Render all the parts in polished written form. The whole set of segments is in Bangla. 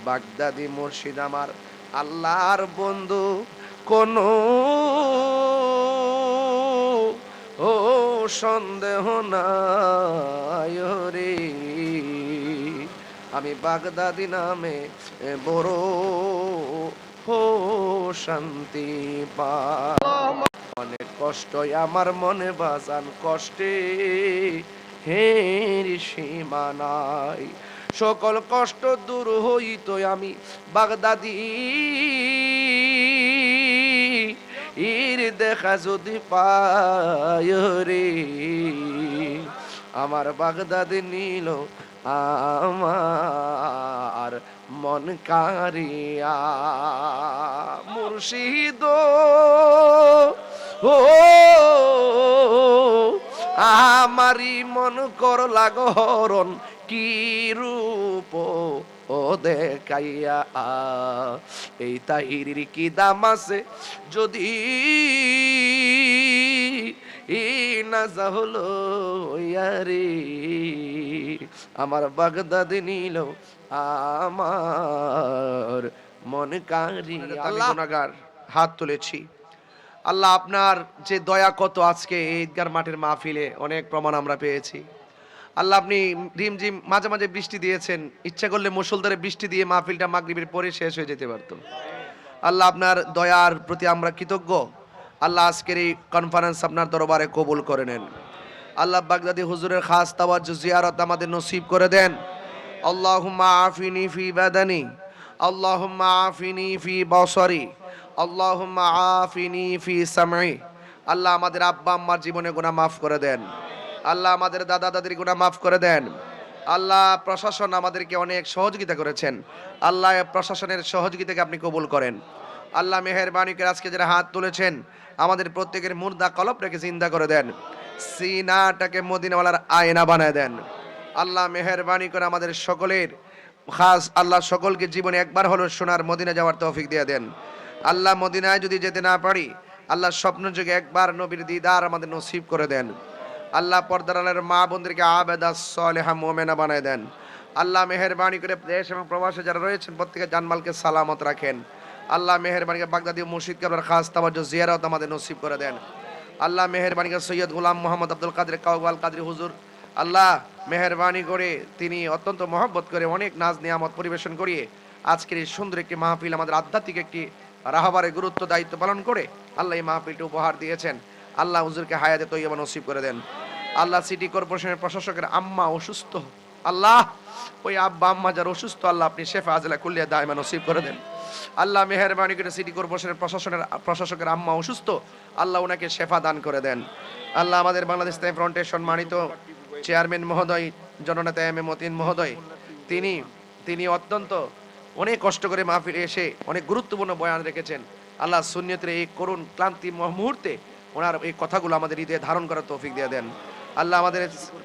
বাগদাদি মুর্শিদ আমার আল্লাহর বন্ধু, কোনো ও সন্দেহ নাই রে। আমি বাগদাদি নামে বড় শান্তি পাই। অনেক কষ্টই আমার মনে বাজান, কষ্টে হের সীমা নাই। সকল কষ্ট দূর হইতো আমি বাগদাদি ইর দেখা যদি পায় রে। আমার বাগদাদি নিল আমার মন কারিয়া। মুর্শিদ ও আমারি মন কর লাগরণ, কি রূপ ও দেখাইয়া। এই তাহিরির কি দাম আছে যদি না হলো ইয়ারে। আমার বাগদাদি নিল আমার মন কারি। আল্লাহ গুনাহগার হাত তুলেছি, আল্লাহ আপনার যে দয়া কত আজকে এই ঈদগার মাঠের মাহফিলে অনেক প্রমাণ আমরা পেয়েছি। আল্লাহ আপনি রিমঝিম মাঝে মাঝে বৃষ্টি দিয়েছেন, ইচ্ছা করলে মুষলধারে বৃষ্টি দিয়ে মাহফিলটা মাগরিবের পরে শেষ হয়ে যেতে পারতো। আল্লাহ আপনার দয়ার প্রতি আমরা কৃতজ্ঞ। আল্লাহ আজকের এই কনফারেন্স আপনার দরবারে কবুল করে নেন। আল্লাহ বাগদাদি হুজুরের খাস তাওয়াজ্জু জিয়ারত আমাদের নসিব করে দেন। আল্লাহুম্মা আফিনি ফি বাদানি, আল্লাহুম্মা আফিনি ফি বসরি, আল্লাহুম্মা আফিনি ফি সামঈ। আল্লাহ আমাদের আব্বা আম্মার জীবনে গুনাহ মাফ করে দেন। আল্লাহ আমাদের দাদা দাদির গুনাহ মাফ করে দেন। আল্লাহ প্রশাসন আমাদেরকে অনেক সহযোগিতা করেছেন, আল্লাহ প্রশাসনের সহযোগিতাকে আপনি কবুল করেন। আল্লাহ মেহেরবানি করে আজকে যারা হাত তুলেছেন আমাদের প্রত্যেকের মুর্দা কলবটাকে জিন্দা করে দেন, সিনাটাকে মদিনাওয়ালার আয়না বানায় দেন। আল্লাহ মেহেরবানি করে আমাদের সকলের খাস আল্লাহ সকলকে জীবনে একবার হলো সোনার মদিনা যাওয়ার তৌফিক দিয়ে দেন। আল্লাহ মদিনায় যদি যেতে না পারি, আল্লাহ স্বপ্ন যুগে একবার নবীর দিদার আমাদের নসিব করে দেন। আল্লাহ পর্দার আলের মা বোনদেরকে আবেদা সালেহা মুমিনা বানায় দেন। আল্লাহ মেহেরবানি করে দেশ এবং প্রবাসে যারা রয়েছেন প্রত্যেকের জানমালকে সালামত রাখেন। আল্লাহ মেহেরবানি করে বাগদাদি মুর্শিদকে আপনার খাস তাওয়াজ্জু জিয়ারত আমাদের নসিব করে দেন। আল্লাহ মেহেরবানি করে সৈয়দ গোলাম মোহাম্মদ আব্দুল কাদের কাওয়াল কাদরি হুজুর, আল্লাহ মেহেরবানি করে তিনি অত্যন্ত মহব্বত করে অনেক নাজ নিয়ামত পরিবেশন করিয়ে আজকের এই সুন্দর একটি মাহফিল আমাদের আধ্যাত্মিক একটি রাহবারে গুরুত্ব দায়িত্ব পালন করে আল্লাহ এই মাহফিলটি উপহার দিয়েছেন। আল্লাহ হুজুরকে হায়াতে তৈয়বা নসিব করে দেন। আল্লাহ সিটি কর্পোরেশনের প্রশাসকের আম্মা অসুস্থ, আল্লাহ ওই আব্বা আম্মা যারা অসুস্থ, আল্লাহ আপনি শেফা আজলা কুল্লিয়া দায়মা নসিব করে দেন। আল্লাহ মেহেরবানি করে সিটি কর্পোরেশনের প্রশাসকের আম্মা অসুস্থ, আল্লাহ ওনাকে শেফা দান করে দেন। আল্লাহ আমাদের বাংলাদেশ ইসলামী ফ্রন্টের সম্মানিত চেয়ারম্যান মহোদয় জননেতা এম এ মতিন মহোদয়, তিনি অত্যন্ত অনেক কষ্ট করে মাহফিলে এসে অনেক গুরুত্বপূর্ণ বয়ান রেখেছেন। আল্লাহ সুন্নিয়তের এই করুণ ক্লান্তি মুহূর্তে ওনার এই কথাগুলো আমাদের হৃদয়ে ধারণ করার তৌফিক দিয়ে দেন। আল্লাহ আমাদের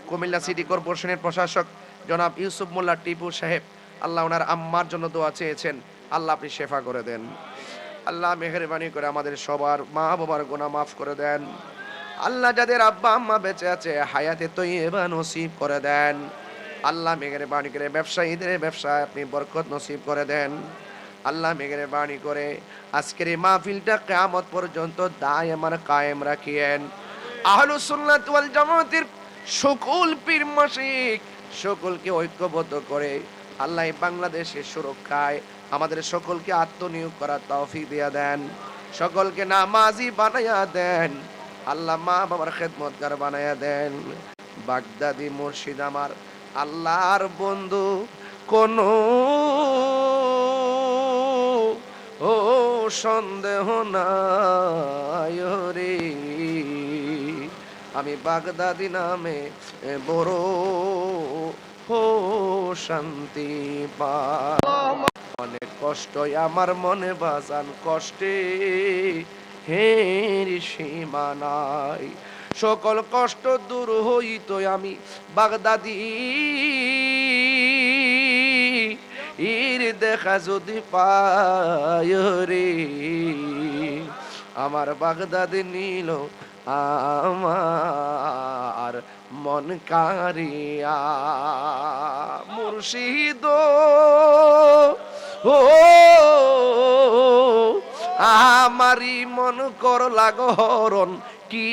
কুমিল্লা সিটি কর্পোরেশনের প্রশাসক জনাব ইউসুফ মোল্লা টিপু সাহেব, আল্লাহ ওনার আম্মার জন্য দোয়া চেয়েছেন, আল্লাহ আপনি শেফা করে দেন। আল্লাহ মেহেরবানি করে আমাদের সবার মা বাবার গুনাহ মাফ করে দেন। আল্লাহ যাদের আব্বা আম্মা বেঁচে আছে হায়াতে তৈয়বা নসিব করে দেন। আল্লাহ মেহেরবানি করে ব্যবসায়ীদের ব্যবসায় আপনি বরকত নসিব করে দেন। আল্লাহ মেহেরবানি করে আজকের এই মাহফিলটা কিয়ামত পর্যন্ত দায়মান কায়েম রাখিয়েন। আহলুস সুন্নাত ওয়াল জামাতের সকল পীর মাশাইখ সকলকে ঐক্যবদ্ধ করে আল্লাহ বাংলাদেশের সুরক্ষায় আমাদের সকলকে আত্মনিয়োগ করার তৌফিক দিয়া দেন। সকলকে নামাজি বানায়া দেন। আল্লাহ মা বাবার খেদমতগার বানায়া দেন। বাগদাদি মুর্শিদ আমার আল্লাহর বন্ধু, কোনো ও সন্দেহ নাই রে। আমি বাগদাদি নামে বড় শান্তি পাই। অনেক কষ্টই আমার মনে বাজান, কষ্টে হের সীমা নাই। সকল কষ্ট দূর হইতো আমি বাগদাদি ইর দেখা যদি পায় রে। আমার বাগদাদি নিল আমার মন কারিয়া। মুর্শিদ ও আমারি মন করলা গহরণ কি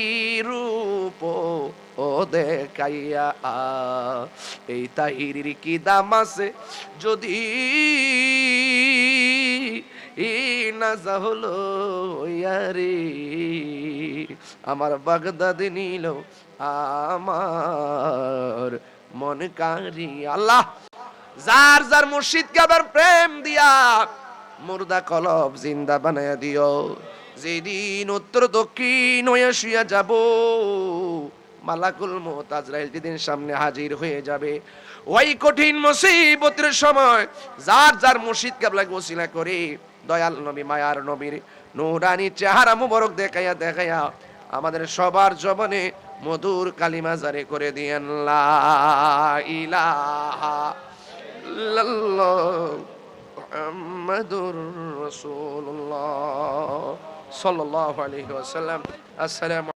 রূপ ও দেখাইয়া এই তাহিরির কি দাম আছে যদি না হলো ইয়ারে আমার বাগদাদ নিল আমার মন কারি আল্লাহ যার যার মুর্শিদকে আবার প্রেম দিয়া মুর্দা কলব জিন্দা বানায়া দিও যেদিন উত্তর দক্ষিণ হয়ে শুয়া যাব মালাকুল মউত আজরাইল যেদিন সামনে হাজির হয়ে যাবে ওই কঠিন মুসিবতের সময় যার যার মুর্শিদ কিবলাকে ওসিলা করে দয়াল নবী মায়ার নবীর নূরানি চেহারা মুবারক দেখাইয়া দেখাইয়া আমাদের সবার জবানে মধুর কালিমা জারি করে দিয়েন লা ইলাহা ইল্লাল্লাহ মুহাম্মাদুর রাসূলুল্লাহ সাল্লাল্লাহু আলাইহি ওয়াসাল্লাম। আসসালামু